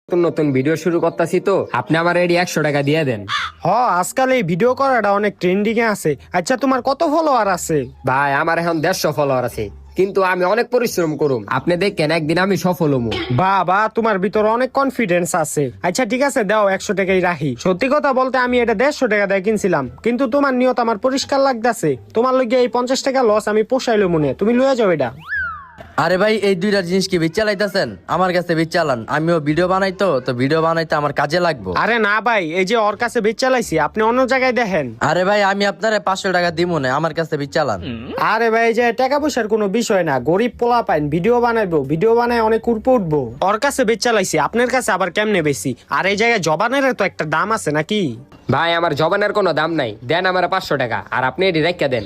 নতুন নতুন ভিডিও শুরু করতেছি তো আপনি আমার এডি 100 টাকা দিয়ে দেন। আজকাল এই ভিডিও করাটা অনেক ট্রেন্ডিং এ আছে। আচ্ছা, তোমার কত ফলোয়ার আছে? ভাই আমার এখন 150 ফলোয়ার আছে, কিন্তু আমি অনেক পরিশ্রম করুম। আপনি দেখেন একদিন আমি সফল হমু। বা তোমার ভিতরে অনেক কনফিডেন্স আছে। আচ্ছা ঠিক আছে, দাও 100 টাকাই রাখি। সত্যি কথা বলতে আমি এটা 150 টাকা দিয়ে কিনছিলাম, কিন্তু তোমার নিয়ত আমার পরিষ্কার লাগতেছে। তোমার লগে এই 50 টাকা লস আমি পোষাইলো মনে, তুমি লয়ে যাও এটা। আরে ভাই, এই দুইটার জিনিস কি চালাইতেছেন? আমার কাছে চালান, আমিও ভিডিও বানাই তো ভিডিও বানাইতে আমার কাজে লাগবো। আরে না ভাই, এই যে ওর কাছে বেচ চালাইছি, আপনি অন্য জায়গায় দেখেন। আরে ভাই, আমি আপনারে 500 টাকা দিব না, আমার কাছে চালান। আরে ভাই, যে টাকা পয়সার কোনো বিষয় না, গরিব পোলা পাইন ভিডিও বানাইবো, ভিডিও বানায় অনেক উপরে উঠবো। ওর কাছে বেচ চালাইছি, আপনার কাছে আবার কেমনে বেশি? আর এই জায়গায় জবানের তো একটা দাম আছে নাকি? ভাই আমার জবানের কোনো দাম নাই, দেন আমার 500 টাকা আর আপনি এডি রেখে দেন।